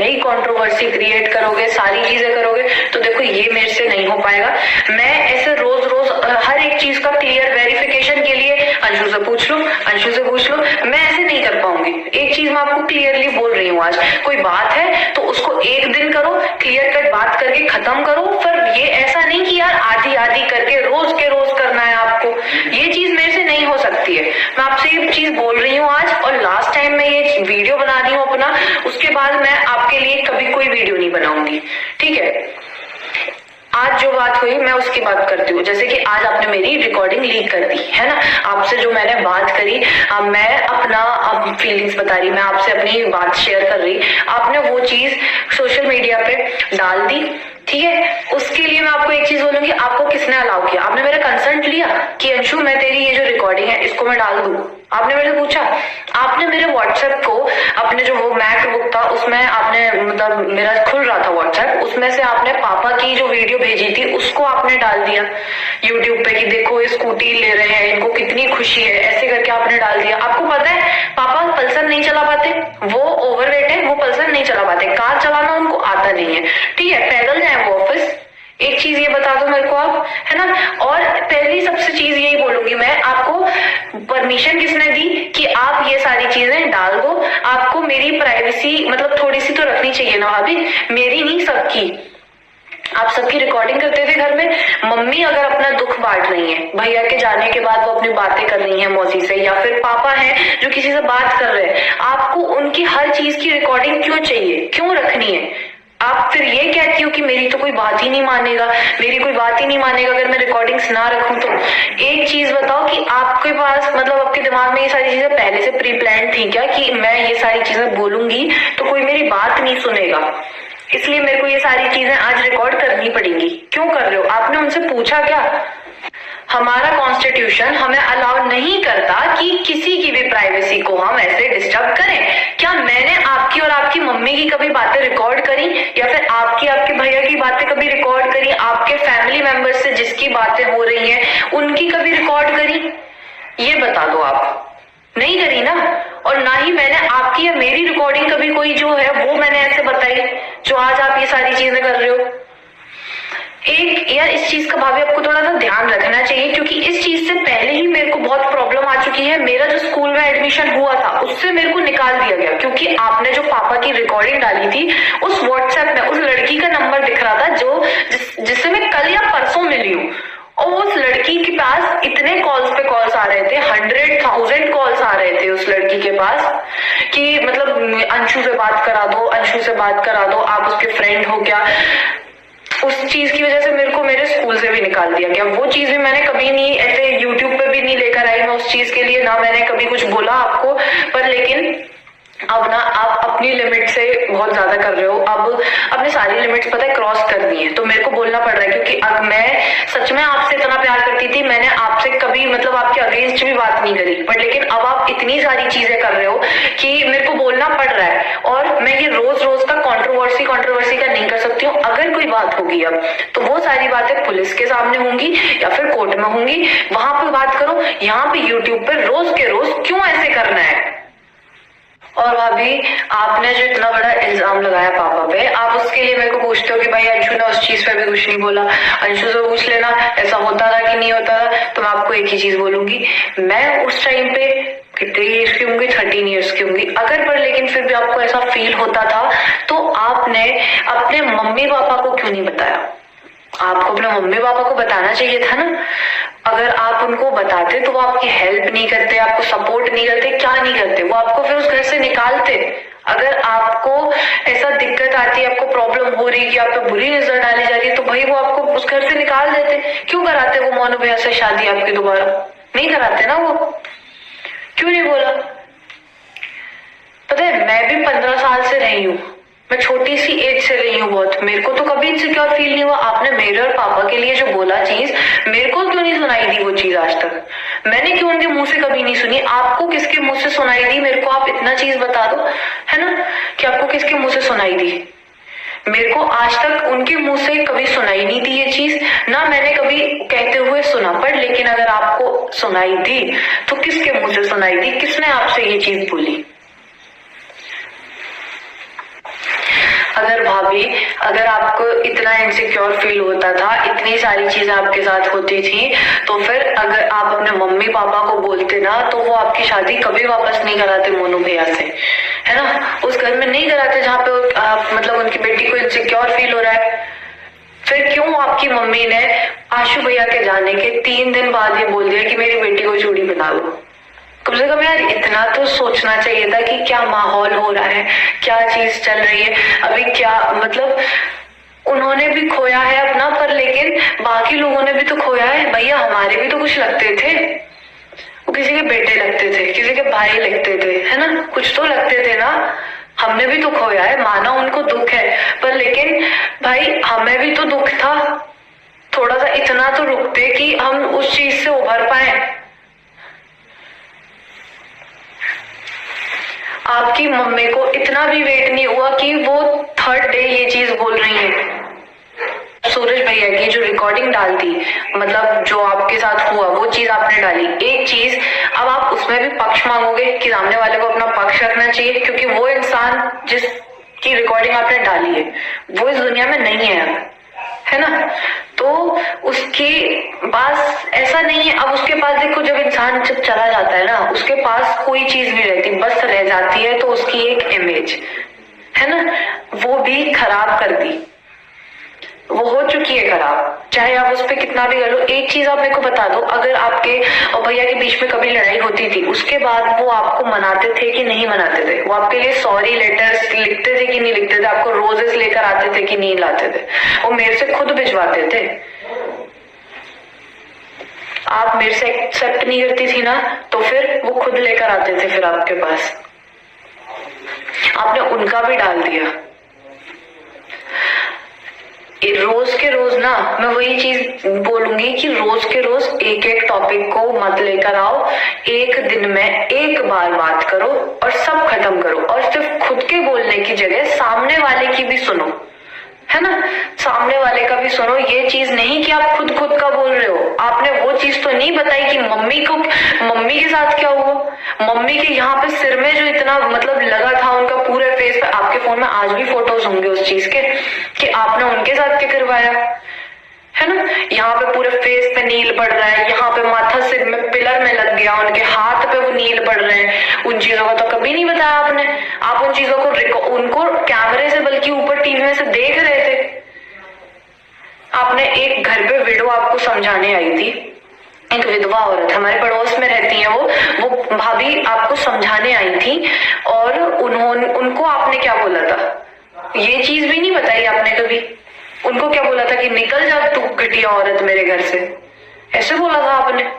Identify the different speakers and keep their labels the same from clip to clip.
Speaker 1: नई controversy create करोगे, सारी चीजें करोगे, तो देखो ये मेरे से नहीं हो पाएगा। मैं ऐसे रोज रोज हर एक चीज का क्लियर वेरिफिकेशन के लिए अंशु से पूछ लो, अंशु से पूछ लो, मैं ऐसे नहीं कर पाऊंगी। एक चीज मैं आपको क्लियरली बोल रही हूँ, आज कोई बात है तो उसको एक दिन करो, क्लियर कट बात करके खत्म करो। पर ये ऐसा नहीं कि यार आधी आधी करके रोज के रोज करना है आपको, ये चीज मेरे से नहीं हो सकती है। मैं आपसे ये चीज बोल रही हूँ आज, और लास्ट टाइम मैं ये वीडियो बना रही हूँ अपना, उसके बाद मैं आपके लिए कभी कोई वीडियो नहीं बनाऊंगी, ठीक है। आज जो बात हुई मैं उसकी बात करती हूँ। जैसे कि आज आपने मेरी रिकॉर्डिंग लीक कर दी है ना, आपसे जो मैंने बात करी, मैं अपना फीलिंग्स बता रही, मैं आपसे अपनी बात शेयर कर रही, आपने वो चीज सोशल मीडिया पे डाल दी, ठीक है। उसके लिए मैं आपको एक चीज बोलूंगी, आपको किसने अलाउ किया? आपने मेरा कंसेंट लिया कि अंशु मैं तेरी ये जो रिकॉर्डिंग है इसको मैं डाल दूं? आपने मेरे से पूछा? आपने मेरे व्हाट्सएप को, अपने जो वो मैकबुक था उसमें आपने, मतलब मेरा खुल रहा था व्हाट्सएप, उसमें से आपने पापा की जो वीडियो भेजी थी उसको आपने डाल दिया यूट्यूब पे कि देखो ये स्कूटी ले रहे हैं, इनको कितनी खुशी है, ऐसे करके आपने डाल दिया। आपको पता है पापा पल्सर नहीं चला पाते, वो ओवरवेट है, वो पल्सर नहीं चला पाते, कार चलाना उनको आता नहीं है, ठीक है, पैदल जाए वो ऑफिस। एक चीज ये बता दो मेरे को आप, है ना। और पहली सबसे चीज यही बोलूंगी मैं, आपको परमिशन किसने दी कि आप ये सारी चीजें डाल दो? आपको मेरी प्राइवेसी मतलब थोड़ी सी तो रखनी चाहिए ना भाभी, मेरी नहीं सबकी। आप सबकी रिकॉर्डिंग करते थे घर में, मम्मी अगर अपना दुख बांट रही है, भैया के जाने के बाद वो अपनी बातें कर रही है मौसी से, या फिर पापा है जो किसी से बात कर रहे हैं, आपको उनकी हर चीज की रिकॉर्डिंग क्यों चाहिए, क्यों रखनी है? आप फिर ये कहती हो कि मेरी तो कोई बात ही नहीं मानेगा, मेरी कोई बात ही नहीं मानेगा अगर मैं रिकॉर्डिंग्स ना रखूं तो। एक चीज बताओ कि आपके पास मतलब आपके दिमाग में ये सारी चीजें पहले से प्री प्लान थी क्या कि मैं ये सारी चीजें बोलूंगी तो कोई मेरी बात नहीं सुनेगा, इसलिए मेरे को ये सारी चीजें आज रिकॉर्ड करनी पड़ेंगी? क्यों कर रहे हो? आपने उनसे पूछा क्या? हमारा कॉन्स्टिट्यूशन हमें अलाउ नहीं करता कि किसी की भी प्राइवेसी को हम ऐसे डिस्टर्ब करें। क्या मैंने आपकी और आपकी मम्मी की कभी बातें रिकॉर्ड करी, या फिर आपकी आपके भैया की बातें कभी रिकॉर्ड करी? आपके फैमिली मेंबर्स से जिसकी बातें हो रही हैं उनकी कभी रिकॉर्ड करी? ये बता दो। आप नहीं करी ना, और ना ही मैंने आपकी या मेरी रिकॉर्डिंग कभी कोई जो है वो मैंने ऐसे बताई जो आज आप ये सारी चीजें कर रहे हो। एक यार इस चीज का भाभी आपको थोड़ा सा ध्यान रखना चाहिए, क्योंकि इस चीज से पहले ही मेरे को बहुत प्रॉब्लम आ चुकी है। मेरा जो स्कूल में एडमिशन हुआ था उससे मेरे को निकाल दिया गया, क्योंकि आपने जो पापा की रिकॉर्डिंग डाली थी उस व्हाट्सएप में उस लड़की का नंबर दिख रहा था जो जिससे मैं कल या परसों मिली हूँ, और उस लड़की के पास इतने कॉल्स पे कॉल्स आ रहे थे, 100,000 कॉल्स आ रहे थे उस लड़की के पास कि मतलब अंशु से बात करा दो, अंशु से बात करा दो, आप उसके फ्रेंड हो क्या। उस चीज की वजह से मेरे को मेरे स्कूल से भी निकाल दिया गया। वो चीज भी मैंने कभी नहीं ऐसे यूट्यूब पे भी नहीं लेकर आई मैं उस चीज के लिए, ना मैंने कभी कुछ बोला आपको, पर लेकिन अब ना आप अपनी लिमिट से बहुत ज्यादा कर रहे हो। अब अपनी सारी लिमिट्स पता है क्रॉस करनी है, तो मेरे को बोलना पड़ रहा है, क्योंकि अब मैं सच में आपसे इतना प्यार करती थी, मैंने आपसे कभी मतलब आपके अगेंस्ट भी बात नहीं करी, पर लेकिन अब आप इतनी सारी चीजें कर रहे हो कि मेरे को बोलना पड़ रहा है। और मैं ये रोज रोज का कंट्रोवर्सी का नहीं कर सकती हूँ। अगर कोई बात होगी अब तो वो सारी बातें पुलिस के सामने होंगी या फिर कोर्ट में होंगी, वहां पे बात करो। यहाँ पे यूट्यूब पे रोज के रोज क्यों ऐसे करना है? और भाभी आपने जो इतना बड़ा इल्जाम लगाया पापा पे, आप उसके लिए मेरे को पूछते हो कि भाई अंशु ने उस चीज पे भी कुछ नहीं बोला। अंशु से पूछ लेना ऐसा होता था कि नहीं होता था, तो मैं आपको एक ही चीज बोलूंगी, मैं उस टाइम पे कितने ईयर्स की होंगी, 13 ईयर्स की होंगी अगर, पर लेकिन फिर भी आपको ऐसा फील होता था तो आपने अपने मम्मी पापा को क्यों नहीं बताया? आपको अपने मम्मी पापा को बताना चाहिए था ना। अगर आप उनको बताते तो वो आपकी हेल्प नहीं करते, आपको सपोर्ट नहीं करते, क्या नहीं करते, वो आपको फिर उस घर से निकालते। अगर आपको ऐसा दिक्कत आती है, आपको प्रॉब्लम हो रही है कि आप पे बुरी नजर डाली जा रही है, तो भाई वो आपको उस घर से निकाल देते। क्यों कराते वो मोनू भैया से शादी आपकी दोबारा? नहीं कराते ना वो। क्यों नहीं बोला? पता है मैं भी 15 साल से रही हूँ, मैं छोटी सी एज से रही हूँ बहुत, मेरे को तो कभी इनसिक्योर फील नहीं हुआ। आपने मेरे और पापा के लिए जो बोला चीज, मेरे को क्यों नहीं सुनाई दी वो चीज आज तक? मैंने क्यों उनके मुंह से कभी नहीं सुनी? आपको किसके मुंह से सुनाई दी? मेरे को आप इतना चीज बता दो, है ना, कि आपको किसके मुंह से सुनाई दी? मेरे को आज तक उनके मुंह से कभी सुनाई नहीं दी ये चीज, ना मैंने कभी कहते हुए सुना। पर लेकिन अगर आपको सुनाई दी तो किसके मुंह से सुनाई दी? किसने आपसे ये चीज बोली? अगर भाभी, अगर आपको इतना इनसिक्योर फील होता था, इतनी सारी चीजें आपके साथ होती थी, तो फिर अगर आप अपने मम्मी पापा को बोलते ना, तो वो आपकी शादी कभी वापस नहीं कराते मोनू भैया से, है ना। उस घर में नहीं कराते जहाँ पे मतलब उनकी बेटी को इनसिक्योर फील हो रहा है। फिर क्यों आपकी मम्मी ने आशु भैया के जाने के 3 दिन बाद ये बोल दिया कि मेरी बेटी को चूड़ी बना लो। कम से कम यार इतना तो सोचना चाहिए था कि क्या माहौल हो रहा है, क्या चीज चल रही है अभी, क्या मतलब उन्होंने भी खोया है अपना, पर लेकिन बाकी लोगों ने भी तो खोया है। भैया हमारे भी तो कुछ लगते थे, वो किसी के बेटे लगते थे, किसी के भाई लगते थे, है ना, कुछ तो लगते थे ना। हमने भी तो खोया है, माना उनको दुख है, पर लेकिन भाई हमें भी तो दुख था। थोड़ा सा इतना तो रुकते कि हम उस चीज से उभर पाए। आपकी मम्मी को इतना भी वेट नहीं हुआ कि वो 3rd डे ये चीज बोल रही है। सूरज भैया की जो रिकॉर्डिंग डाल दी, मतलब जो आपके साथ हुआ वो चीज आपने डाली, एक चीज, अब आप उसमें भी पक्ष मांगोगे कि सामने वाले को अपना पक्ष रखना चाहिए, क्योंकि वो इंसान जिसकी रिकॉर्डिंग आपने डाली है वो इस दुनिया में नहीं है अब, है ना। तो उसके पास ऐसा नहीं है। अब उसके पास देखो, जब इंसान जब चला जाता है ना, उसके पास कोई चीज नहीं रहती, बस रह जाती है तो उसकी एक इमेज, है ना, वो भी खराब कर दी, वो हो चुकी है खराब, चाहे आप उस पर कितना भी कर लो। एक चीज आप मेरे को बता दो, अगर आपके और भैया के बीच में कभी लड़ाई होती थी, उसके बाद वो आपको मनाते थे कि नहीं मनाते थे? वो आपके लिए सॉरी लेटर्स लिखते थे कि नहीं लिखते थे? आपको रोजेस लेकर आते थे कि नहीं लाते थे? वो मेरे से खुद भिजवाते थे। आप मेरे से एक्सेप्ट नहीं करती थी ना, तो फिर वो खुद लेकर आते थे फिर आपके पास। आपने उनका भी डाल दिया। रोज के रोज ना, मैं वही चीज बोलूंगी कि रोज के रोज एक एक टॉपिक को मत लेकर आओ, एक दिन में एक बार बात करो और सब खत्म करो। और सिर्फ खुद के बोलने की जगह सामने वाले की भी सुनो, है ना, सामने वाले का भी सुनो। ये चीज नहीं कि आप खुद का बोल रहे हो। आपने वो चीज तो नहीं बताई कि मम्मी के साथ क्या हुआ, मम्मी के यहाँ पे सिर में जो इतना मतलब लगा था उनका पूरे फेस पे। आपके फोन में आज भी फोटोज होंगे उस चीज के कि आपने उनके साथ क्या करवाया, है ना। यहाँ पे पूरे फेस पे नील पड़ रहा है, यहाँ पे माथा सिर में पिलर में लग गया, उनके हाथ पे वो नील पड़ रहे हैं। उन चीजों का तो कभी नहीं बताया आपने। आप उन चीजों को उनको कैमरे से बल्कि ऊपर टीवी में से देख रहे थे। आपने एक घर पे विडो आपको समझाने आई थी, एक विधवा औरत हमारे पड़ोस में रहती है, वो भाभी आपको समझाने आई थी, और उनको आपने क्या बोला था, ये चीज भी नहीं बताई आपने कभी। उनको क्या बोला था कि निकल जा तू घटिया औरत मेरे घर से, ऐसे बोला था आपने।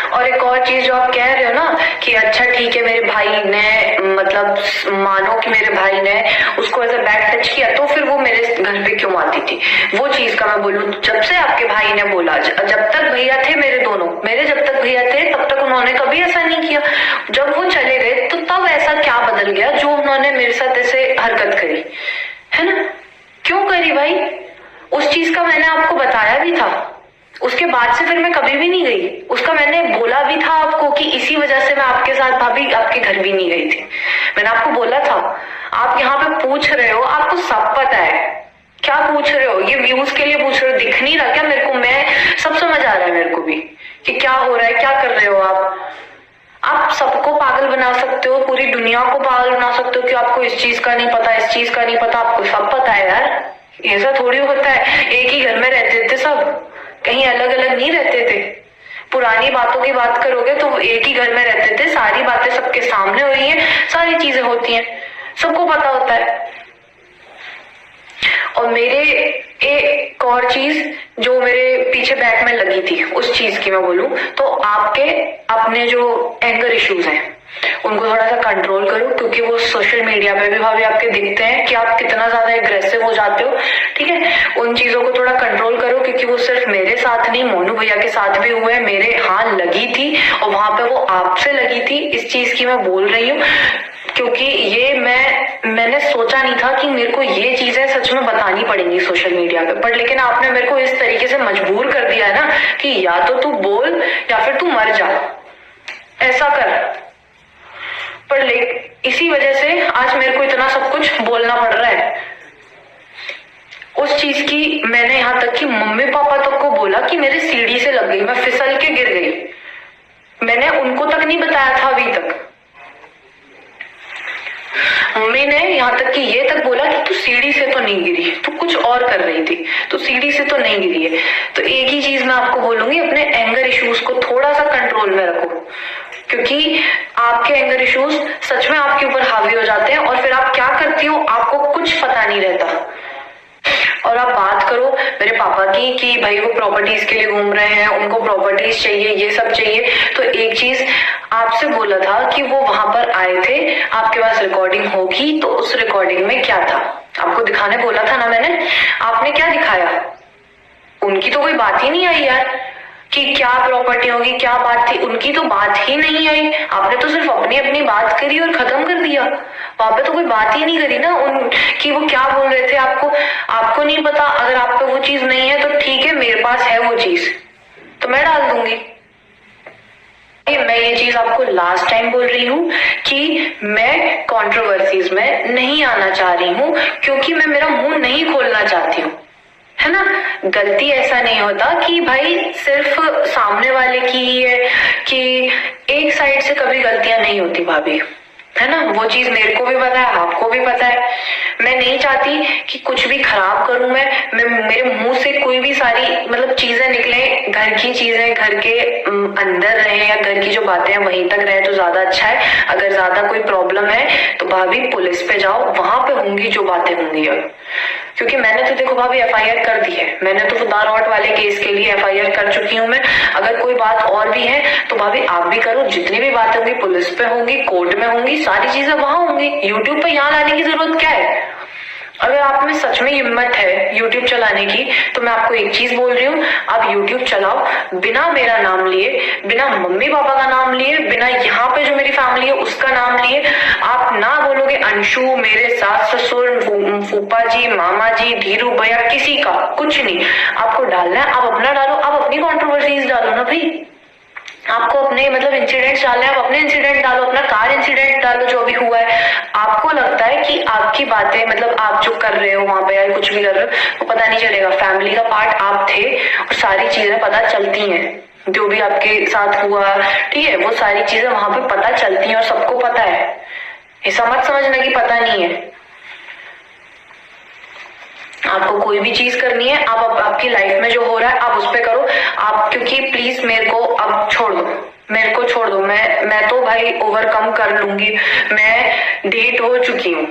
Speaker 1: और एक और चीज जो आप कह रहे हो ना कि अच्छा ठीक है मेरे भाई ने, मतलब मानो कि मेरे भाई ने उसको ऐसा बैड टच किया, तो फिर वो मेरे घर पे क्यों आती थी? वो चीज का मैं बोलूं, जब से आपके भाई ने बोला, जब तक भैया थे मेरे दोनों, जब तक भैया थे तब तक उन्होंने कभी ऐसा नहीं किया। जब वो चले गए तो तब ऐसा क्या बदल गया जो उन्होंने मेरे साथ ऐसे हरकत करी, है ना? क्यों करी भाई? उस चीज का मैंने आपको बताया भी था। उसके बाद से फिर मैं कभी भी नहीं गई। उसका मैंने बोला भी था आपको कि इसी वजह से मैं आपके साथ भाभी आपके घर भी नहीं गई थी। मैंने आपको बोला था। आप यहाँ पे पूछ रहे हो, आपको सब पता है। क्या पूछ रहे हो? ये व्यूज के लिए पूछ रहे हो? दिख नहीं रहा क्या मेरे को? मैं सब समझ आ रहा है मेरे को भी कि क्या हो रहा है, क्या कर रहे हो आप सबको पागल बना सकते हो, पूरी दुनिया को पागल बना सकते हो कि आपको इस चीज का नहीं पता, इस चीज का नहीं पता। आपको सब पता है यार, ऐसा थोड़ी होता है। एक ही घर में रहते थे सब, कहीं अलग अलग नहीं रहते थे। पुरानी बातों की बात करोगे तो एक ही घर में रहते थे, सारी बातें सबके सामने हुई हैं, सारी चीजें होती हैं, सबको पता होता है। और मेरे एक और चीज जो मेरे पीछे बैक में लगी थी, उस चीज की मैं बोलूं तो आपके अपने जो एंगर इश्यूज हैं उनको थोड़ा सा कंट्रोल करो, क्योंकि वो सोशल मीडिया पे भी भाभी आपके दिखते हैं कि आप कितना ज्यादा एग्रेसिव हो जाते हो। ठीक है, उन चीजों को थोड़ा कंट्रोल करो, क्योंकि वो सिर्फ मेरे साथ नहीं, मोनू भैया के साथ भी हुए। मेरे हाँ लगी थी और वहां पे वो आपसे लगी थी। इस चीज की मैं बोल रही हूँ क्योंकि ये मैंने सोचा नहीं था कि मेरे को ये चीजें सच में बतानी पड़ेंगी सोशल मीडिया पे, पर लेकिन आपने मेरे को इस तरीके से मजबूर कर दिया है ना कि या तो तू बोल या फिर तू मर जा, ऐसा कर। पर इसी वजह से आज मेरे को इतना सब कुछ बोलना पड़ रहा है। उस चीज की मैंने यहाँ तक कि मम्मी पापा तक को बोला कि मेरे सीढ़ी से लग गई, मैं फिसल के गिर गई। मैंने उनको तक नहीं बताया था अभी तक। मम्मी ने यहाँ तक कि ये तक बोला कि तू सीढ़ी से तो नहीं गिरी, तू कुछ और कर रही थी, तू सीढ़ी से तो नहीं गिरी है। तो एक ही चीज मैं आपको बोलूंगी, अपने एंगर इश्यूज को थोड़ा सा कंट्रोल में रखो, क्योंकि आपके एंगर इश्यूज सच में आपके ऊपर हावी हो जाते हैं और फिर आप क्या करती हो आपको कुछ पता नहीं रहता। और आप बात करो मेरे पापा की कि भाई वो प्रॉपर्टीज के लिए घूम रहे हैं, उनको प्रॉपर्टीज चाहिए, ये सब चाहिए। तो एक चीज आपसे बोला था कि वो वहां पर आए थे, आपके पास रिकॉर्डिंग होगी, तो उस रिकॉर्डिंग में क्या था आपको दिखाने बोला था ना मैंने, आपने क्या दिखाया? उनकी तो कोई बात ही नहीं आई यार कि क्या प्रॉपर्टी होगी, क्या बात थी, उनकी तो बात ही नहीं आई। आपने तो सिर्फ अपनी अपनी बात करी और खत्म कर दिया। वहां पे तो कोई बात ही नहीं करी ना उन कि वो क्या बोल रहे थे। आपको नहीं पता, अगर आप पे वो चीज नहीं है तो ठीक है, मेरे पास है वो चीज तो मैं डाल दूंगी। मैं ये चीज आपको लास्ट टाइम बोल रही हूँ कि मैं कंट्रोवर्सीज में नहीं आना चाह रही हूँ, क्योंकि मैं मेरा मुंह नहीं खोलना चाहती हूँ, है ना। गलती ऐसा नहीं होता कि भाई सिर्फ सामने वाले की ही है, कि एक साइड से कभी गलतियां नहीं होती भाभी, है ना। वो चीज मेरे को भी पता है, आपको भी पता है। मैं नहीं चाहती कि कुछ भी खराब करूं मैं मेरे मुंह से कोई भी सारी मतलब चीजें निकले, घर की चीजें घर के अंदर रहे या घर की जो बातें हैं वहीं तक रहे तो ज्यादा अच्छा है। अगर ज्यादा कोई प्रॉब्लम है तो भाभी पुलिस पे जाओ, वहां पे होंगी जो बातें होंगी। अब क्योंकि मैंने तो देखो भाभी एफआईआर कर दी है, मैंने तो दारौट वाले केस के लिए एफआईआर कर चुकी हूँ मैं। अगर कोई बात और भी है तो भाभी आप भी करो, जितनी भी बातें होंगी पुलिस पे होंगी, कोर्ट में होंगी, सारी चीजें वहां होंगी। यूट्यूब पे यहाँ लाने की जरूरत क्या है? अगर आप में सच में हिम्मत है यूट्यूब चलाने की तो मैं आपको एक चीज बोल रही हूँ, आप यूट्यूब चलाओ बिना मेरा नाम लिए, बिना मम्मी पापा का नाम लिए, बिना यहाँ पे जो मेरी फैमिली है उसका नाम लिए। आप ना बोलोगे अंशु, मेरे सास ससुर, फूफा जी, मामा जी, धीरू भैया, किसी का कुछ नहीं। आपको डालना है आप अपना डालो, आप अपनी कॉन्ट्रोवर्सीज डालो ना भाई। आपको अपने मतलब इंसिडेंट्स डालने हैं, आप अपने इंसिडेंट डालो, अपना कार इंसिडेंट डालो जो भी हुआ है। आपको लगता है कि आपकी बातें मतलब आप जो कर रहे हो वहां पे या कुछ भी कर रहे हो वो पता नहीं चलेगा, फैमिली का पार्ट आप थे और सारी चीजें पता चलती हैं जो भी आपके साथ हुआ, ठीक है, वो सारी चीजें वहां पे पता चलती हैं और सबको पता है। ऐसा मत समझना कि पता नहीं है। आपको कोई भी चीज करनी है, आप आपकी लाइफ में जो हो रहा है आप उस पे करो आप, क्योंकि प्लीज मेरे को अब छोड़ दो, मेरे को छोड़ दो। मैं तो भाई ओवरकम कर लूंगी। मैं डेट हो चुकी हूँ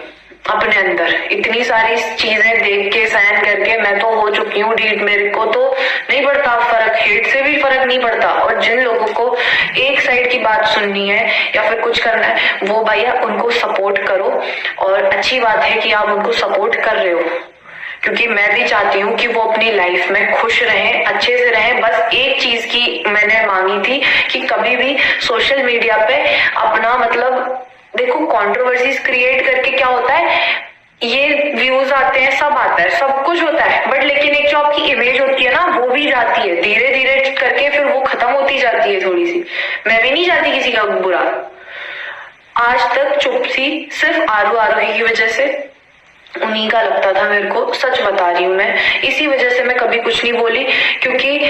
Speaker 1: अपने अंदर, इतनी सारी चीजें देख के सहन करके मैं तो हो चुकी हूँ डीट। मेरे को तो नहीं पड़ता फर्क, हेट से भी फर्क नहीं पड़ता। और जिन लोगों को एक साइड की बात सुननी है या फिर कुछ करना है वो भैया उनको सपोर्ट करो। और अच्छी बात है कि आप उनको सपोर्ट कर रहे हो, क्योंकि मैं भी चाहती हूँ कि वो अपनी लाइफ में खुश रहें, अच्छे से रहें। बस एक चीज की मैंने मांगी थी कि कभी भी सोशल मीडिया पे अपना मतलब देखो कंट्रोवर्सीज क्रिएट करके क्या होता है, ये व्यूज आते हैं, सब आता है, सब कुछ होता है, बट लेकिन एक जो आपकी इमेज होती है ना वो भी जाती है धीरे धीरे करके, फिर वो खत्म होती जाती है थोड़ी सी। मैं भी नहीं चाहती किसी का बुरा। आज तक चुप थी सिर्फ आरोही की वजह से, उन्हीं का लगता था मेरे को, सच बता रही हूँ मैं। इसी वजह से मैं कभी कुछ नहीं बोली, क्योंकि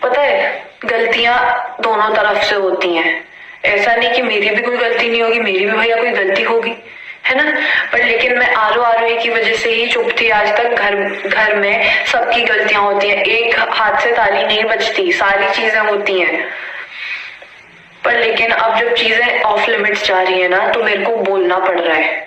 Speaker 1: पता है गलतियां दोनों तरफ से होती हैं। ऐसा नहीं कि मेरी भी कोई गलती नहीं होगी, मेरी भी भैया कोई गलती होगी, है ना। पर लेकिन मैं आरोही की वजह से ही चुप थी आज तक। घर में सबकी गलतियां होती हैं, एक हाथ से ताली नहीं बजती, सारी चीजें होती हैं। पर लेकिन अब जब चीजें ऑफ लिमिट्स जा रही है ना तो मेरे को बोलना पड़ रहा है।